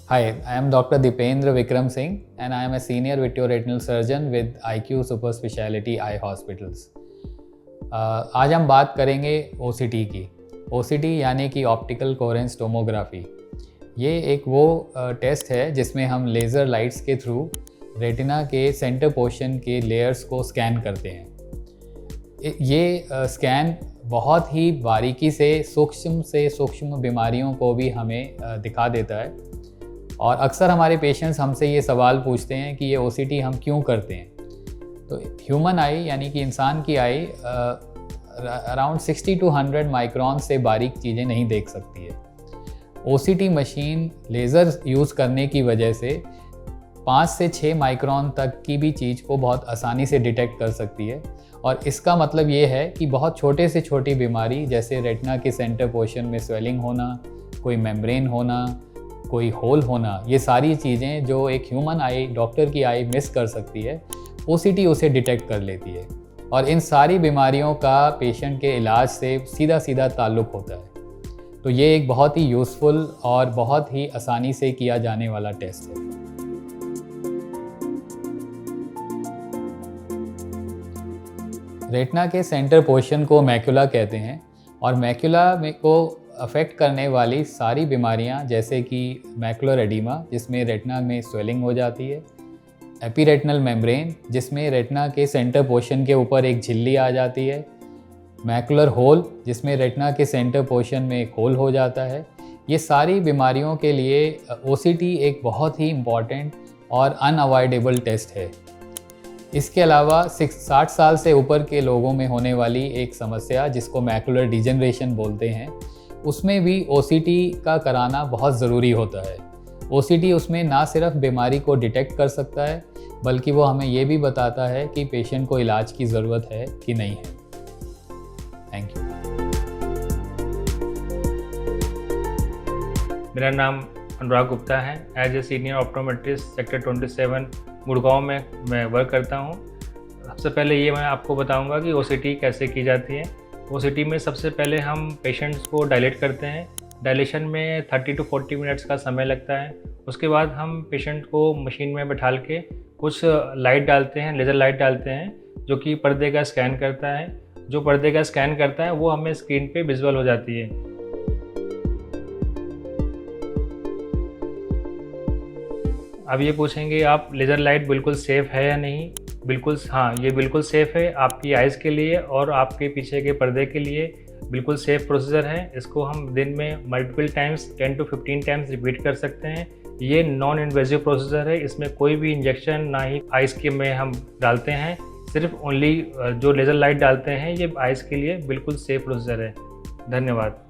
Hi, I am Dr. Dipendra Vikram Singh and I am a senior vitreoretinal surgeon with IQ Super Speciality Eye Hospitals. आज हम बात करेंगे OCT की। OCT यानी कि optical coherence tomography. ये एक वो टेस्ट है जिसमें हम लेज़र लाइट्स के थ्रू रेटिना के सेंटर पोर्शन के लेयर्स को स्कैन करते हैं। ये स्कैन बहुत ही बारीकी से सूक्ष्म बीमारियों को भी हमें दिखा देता है और अक्सर हमारे पेशेंट्स हमसे ये सवाल पूछते हैं कि ये OCT हम क्यों करते हैं। तो ह्यूमन आई यानी कि इंसान की आई अराउंड 60 to 100 माइक्रोन से बारीक चीज़ें नहीं देख सकती है। OCT मशीन लेज़र यूज़ करने की वजह से 5 से 6 माइक्रोन तक की भी चीज़ को बहुत आसानी से डिटेक्ट कर सकती है और इसका मतलब ये है कि बहुत छोटे से छोटी बीमारी जैसे रेटिना के सेंटर पोर्शन में स्वेलिंग होना, कोई मेम्ब्रेन होना, कोई होल होना, ये सारी चीज़ें जो एक ह्यूमन आई डॉक्टर की आई मिस कर सकती है, OCT उसे डिटेक्ट कर लेती है और इन सारी बीमारियों का पेशेंट के इलाज से सीधा ताल्लुक़ होता है। तो ये एक बहुत ही यूज़फुल और बहुत ही आसानी से किया जाने वाला टेस्ट है। रेटिना के सेंटर पोर्शन को मैक्युला कहते हैं और मैक्युला को अफेक्ट करने वाली सारी बीमारियां जैसे कि मैकुलर एडिमा जिसमें रेटिना में स्वेलिंग हो जाती है, एपीरेटिनल मेम्ब्रेन जिसमें रेटिना के सेंटर पोर्शन के ऊपर एक झिल्ली आ जाती है, मैकुलर होल जिसमें रेटिना के सेंटर पोर्शन में एक होल हो जाता है। ये सारी बीमारियों के लिए OCT एक बहुत ही इम्पॉर्टेंट और अनअवॉइडेबल टेस्ट है। इसके अलावा 60 साल से ऊपर के लोगों में होने वाली एक समस्या जिसको मैकुलर डिजेनरेशन बोलते हैं, उसमें भी OCT का कराना बहुत ज़रूरी होता है। OCT उसमें ना सिर्फ बीमारी को डिटेक्ट कर सकता है बल्कि वो हमें ये भी बताता है कि पेशेंट को इलाज की ज़रूरत है कि नहीं है। Thank you. मेरा नाम अनुराग गुप्ता है। As a senior optometrist sector 27 Gurgaon में मैं वर्क करता हूँ। सबसे पहले ये मैं आपको बताऊँगा कि OCT कैसे की जाती है। OCT में सबसे पहले हम पेशेंट्स को डायलेट करते हैं। डायलेशन में 30 to 40 मिनट्स का समय लगता है। उसके बाद हम पेशेंट को मशीन में बैठाल के कुछ लाइट डालते हैं, लेज़र लाइट डालते हैं जो कि पर्दे का स्कैन करता है। जो पर्दे का स्कैन करता है वो हमें स्क्रीन पे विजुअल हो जाती है। अब ये पूछेंगे आप लेज़र लाइट बिल्कुल सेफ़ है या नहीं। बिल्कुल हाँ, ये बिल्कुल सेफ़ है आपकी आइज़ के लिए और आपके पीछे के पर्दे के लिए बिल्कुल सेफ़ प्रोसीजर है। इसको हम दिन में multiple times 10 to 15 times repeat कर सकते हैं। ये नॉन इन्वेजिव प्रोसीजर है। इसमें कोई भी इंजेक्शन ना ही आइज़ के में हम डालते हैं, सिर्फ ओनली जो लेज़र लाइट डालते हैं ये आइज़ के लिए बिल्कुल सेफ़ प्रोसीजर है। धन्यवाद।